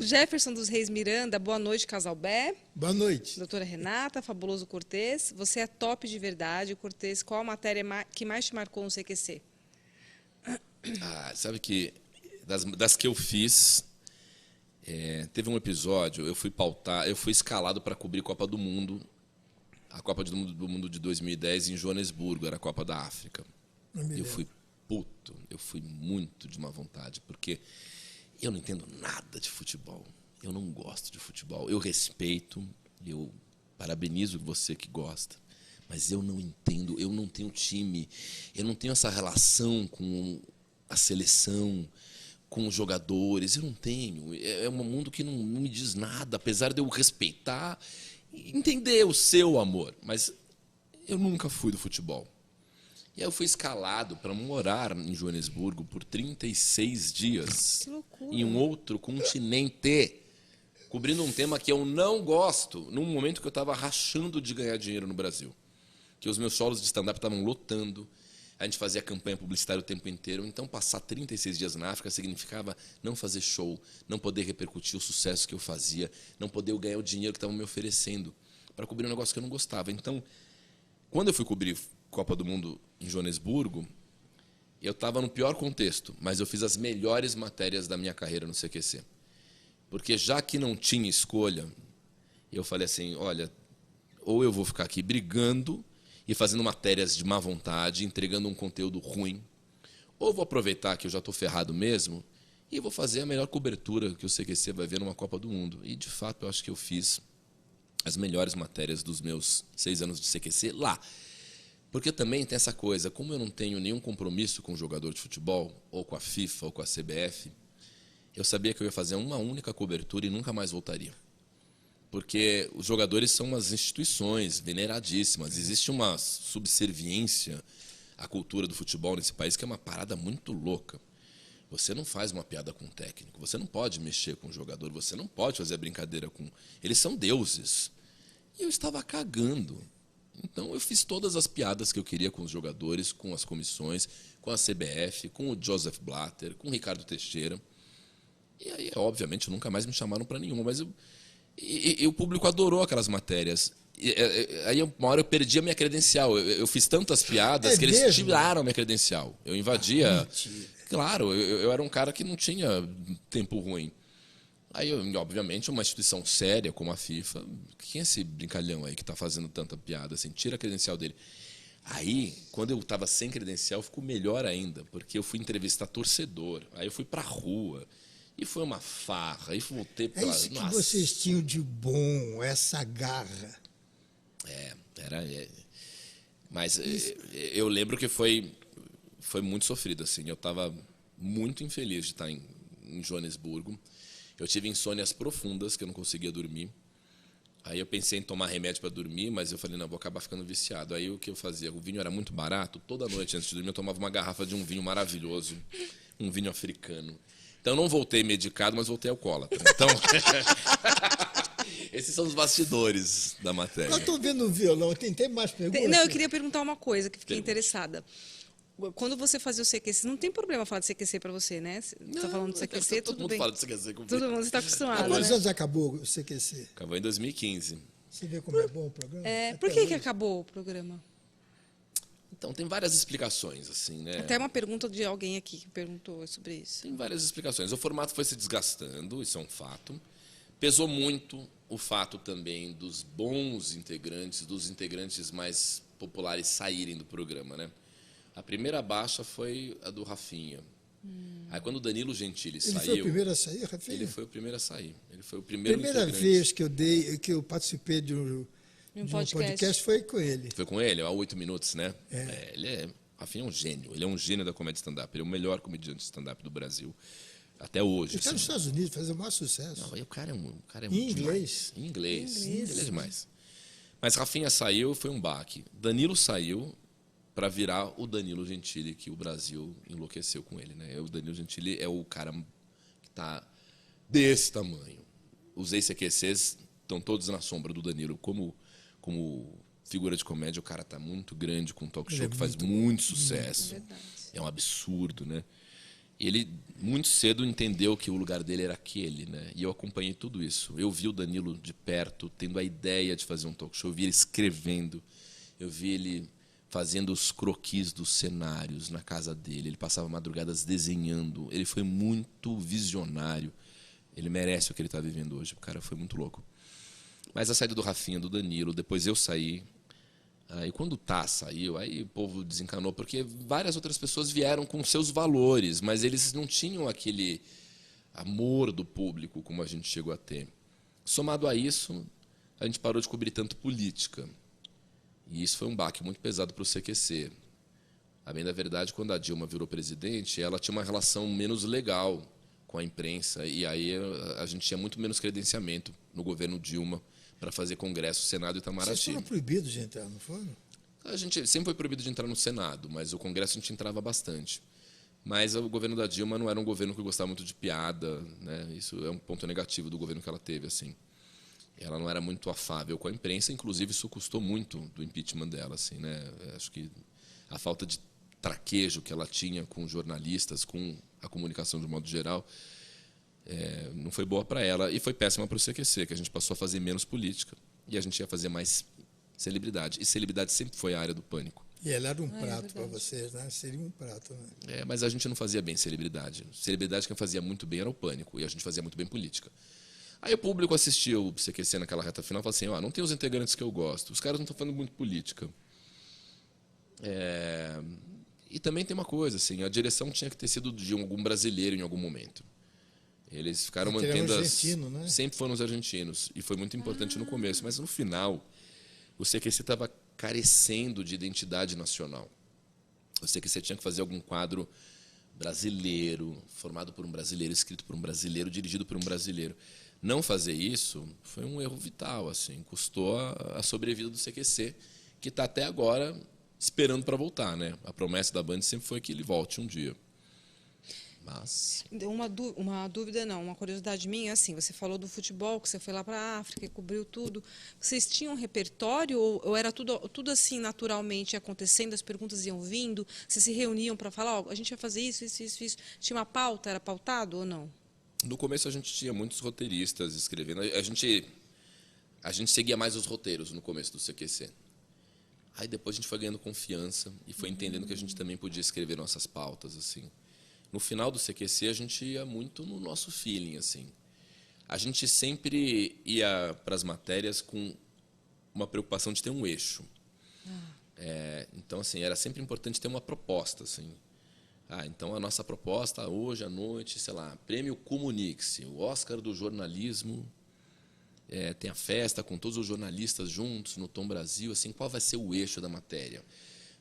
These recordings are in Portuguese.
Jefferson dos Reis Miranda, boa noite, Casal Bé. Boa noite. Doutora Renata, Fabuloso Cortez, você é top de verdade. Cortez, qual a matéria que mais te marcou no CQC? Sabe que das que eu fiz, teve um episódio, eu fui escalado para cobrir Copa do Mundo, a Copa do Mundo de 2010 em Joanesburgo, era a Copa da África. Eu fui muito de má vontade, porque eu não entendo nada de futebol. Eu não gosto de futebol. Eu respeito, eu parabenizo você que gosta, mas eu não entendo, eu não tenho time, eu não tenho essa relação com a seleção, com os jogadores, eu não tenho. É um mundo que não me diz nada, apesar de eu respeitar e entender o seu amor, mas eu nunca fui do futebol. E aí eu fui escalado para morar em Joanesburgo por 36 dias. Que loucura. Em um outro continente, cobrindo um tema que eu não gosto, num momento que eu estava rachando de ganhar dinheiro no Brasil. Que os meus solos de stand-up estavam lotando, a gente fazia campanha publicitária o tempo inteiro, então passar 36 dias na África significava não fazer show, não poder repercutir o sucesso que eu fazia, não poder ganhar o dinheiro que estavam me oferecendo, para cobrir um negócio que eu não gostava. Então, quando eu fui cobrir Copa do Mundo em Joanesburgo, eu estava no pior contexto, mas eu fiz as melhores matérias da minha carreira no CQC. Porque já que não tinha escolha, eu falei assim, olha, ou eu vou ficar aqui brigando e fazendo matérias de má vontade, entregando um conteúdo ruim, ou vou aproveitar que eu já estou ferrado mesmo e vou fazer a melhor cobertura que o CQC vai ver numa Copa do Mundo. E, de fato, eu acho que eu fiz as melhores matérias dos meus 6 anos de CQC lá. Porque também tem essa coisa, como eu não tenho nenhum compromisso com o jogador de futebol, ou com a FIFA, ou com a CBF, eu sabia que eu ia fazer uma única cobertura e nunca mais voltaria. Porque os jogadores são umas instituições veneradíssimas. Existe uma subserviência à cultura do futebol nesse país que é uma parada muito louca. Você não faz uma piada com o técnico, você não pode mexer com o jogador, você não pode fazer brincadeira com... Eles são deuses. E eu estava cagando. Então, eu fiz todas as piadas que eu queria com os jogadores, com as comissões, com a CBF, com o Joseph Blatter, com o Ricardo Teixeira. E aí, obviamente, nunca mais me chamaram para nenhuma, mas o público adorou aquelas matérias. Aí, uma hora, eu perdi a minha credencial. Eu fiz tantas piadas que eles tiraram a minha credencial. Eu invadia... Claro, eu era um cara que não tinha tempo ruim. Aí, obviamente, uma instituição séria como a FIFA, quem é esse brincalhão aí que está fazendo tanta piada assim? Tira a credencial dele. Aí, quando eu estava sem credencial, ficou melhor ainda, porque eu fui entrevistar torcedor. Aí eu fui para a rua, e foi uma farra, aí voltei para... É isso que vocês tinham de bom, essa garra. Mas eu lembro que foi muito sofrido, assim. Eu estava muito infeliz de estar em Joanesburgo. Eu tive insônias profundas, que eu não conseguia dormir. Aí eu pensei em tomar remédio para dormir, mas eu falei, não, vou acabar ficando viciado. Aí o que eu fazia? O vinho era muito barato, toda noite antes de dormir eu tomava uma garrafa de um vinho maravilhoso, um vinho africano. Então eu não voltei medicado, mas voltei alcoólatra. Então, esses são os bastidores da matéria. Eu estou vendo um violão, tem mais perguntas? Não, eu queria perguntar uma coisa que fiquei interessada. Quando você fazia o CQC, não tem problema falar de CQC para você, né? Você está falando de CQC, todo mundo bem. fala de CQC comigo. Todo mundo está acostumado, Há quantos né? anos acabou o CQC? Acabou em 2015. Você vê como é bom o programa? Por que acabou o programa? Então, tem várias explicações, assim, né? Até uma pergunta de alguém aqui que perguntou sobre isso. Tem várias explicações. O formato foi se desgastando, isso é um fato. Pesou muito o fato também dos bons integrantes, dos integrantes mais populares saírem do programa, né? A primeira baixa foi a do Rafinha. Aí, quando o Danilo Gentili saiu... Ele foi o primeiro a sair, Rafinha? Ele foi o primeiro a sair. Ele foi o primeiro Primeira vez que eu participei de um podcast foi com ele. Foi com ele, há 8 minutos, né? Rafinha é um gênio. Ele é um gênio da comédia stand-up. Ele é o melhor comediante de stand-up do Brasil. Até hoje. Ele está nos Estados Unidos, faz o maior sucesso. Não, o cara é em inglês? Em inglês. Ele é demais. Mas Rafinha saiu, foi um baque. Danilo saiu para virar o Danilo Gentili, que o Brasil enlouqueceu com ele, né? O Danilo Gentili é o cara que está desse tamanho. Os ex-CQCs estão todos na sombra do Danilo. Como figura de comédia, o cara está muito grande, com um talk show que faz muito sucesso. É um absurdo, né? Ele muito cedo entendeu que o lugar dele era aquele, né? E eu acompanhei tudo isso. Eu vi o Danilo de perto, tendo a ideia de fazer um talk show, eu vi ele escrevendo, eu vi ele fazendo os croquis dos cenários na casa dele, ele passava madrugadas desenhando, ele foi muito visionário. Ele merece o que ele está vivendo hoje, o cara foi muito louco. Mas a saída do Rafinha, do Danilo, depois eu saí. E quando o Tá saiu, aí o povo desencanou, porque várias outras pessoas vieram com seus valores, mas eles não tinham aquele amor do público como a gente chegou a ter. Somado a isso, a gente parou de cobrir tanto política. E isso foi um baque muito pesado para o CQC. A bem da verdade, quando a Dilma virou presidente, ela tinha uma relação menos legal com a imprensa, e aí a gente tinha muito menos credenciamento no governo Dilma para fazer congresso, Senado e Itamaraty. Vocês foram proibidos de entrar, não foram? A gente sempre foi proibido de entrar no Senado, mas o congresso a gente entrava bastante. Mas o governo da Dilma não era um governo que gostava muito de piada, né? Isso é um ponto negativo do governo que ela teve, assim. Ela não era muito afável com a imprensa, inclusive isso custou muito do impeachment dela, assim, né? Acho que a falta de traquejo que ela tinha com jornalistas, com a comunicação de um modo geral, não foi boa para ela e foi péssima para o CQC, que a gente passou a fazer menos política e a gente ia fazer mais celebridade. E celebridade sempre foi a área do pânico. E ela era um prato para vocês, né? Seria um prato, né? Mas a gente não fazia bem celebridade. Celebridade quem fazia muito bem era o pânico e a gente fazia muito bem política. Aí o público assistia o CQC naquela reta final e falava assim, não tem os integrantes que eu gosto, os caras não estão falando muito política. E também tem uma coisa, assim, a direção tinha que ter sido de algum brasileiro em algum momento. Eles ficaram mantendo argentino, né? Sempre foram os argentinos. E foi muito importante no começo. Mas no final, o CQC estava carecendo de identidade nacional. O CQC tinha que fazer algum quadro brasileiro, formado por um brasileiro, escrito por um brasileiro, dirigido por um brasileiro. Não fazer isso foi um erro vital, assim, custou a sobrevida do CQC, que está até agora esperando para voltar, né? A promessa da Band sempre foi que ele volte um dia. Mas uma dúvida, não, uma curiosidade minha, assim, você falou do futebol, que você foi lá para a África e cobriu tudo. Vocês tinham um repertório ou era tudo assim naturalmente acontecendo, as perguntas iam vindo, vocês se reuniam para falar, a gente vai fazer isso, isso, isso, isso. Tinha uma pauta, era pautado ou não? No começo a gente tinha muitos roteiristas escrevendo, a gente seguia mais os roteiros no começo do CQC. Aí depois a gente foi ganhando confiança e foi entendendo que a gente também podia escrever nossas pautas, assim. No final do CQC, a gente ia muito no nosso feeling, assim. A gente sempre ia para as matérias com uma preocupação de ter um eixo. Então, assim, era sempre importante ter uma proposta, assim. Então a nossa proposta hoje à noite, sei lá, Prêmio Comunique-se, o Oscar do jornalismo, tem a festa com todos os jornalistas juntos no Tom Brasil, assim, qual vai ser o eixo da matéria?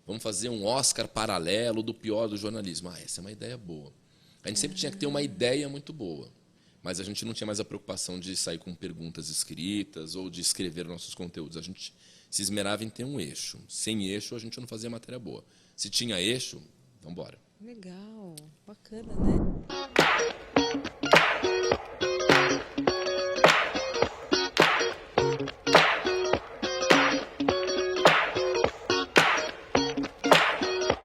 Vamos fazer um Oscar paralelo do pior do jornalismo. Essa é uma ideia boa. A gente sempre tinha que ter uma ideia muito boa, mas a gente não tinha mais a preocupação de sair com perguntas escritas ou de escrever nossos conteúdos. A gente se esmerava em ter um eixo. Sem eixo, a gente não fazia matéria boa. Se tinha eixo, vamos embora. Legal, bacana, né?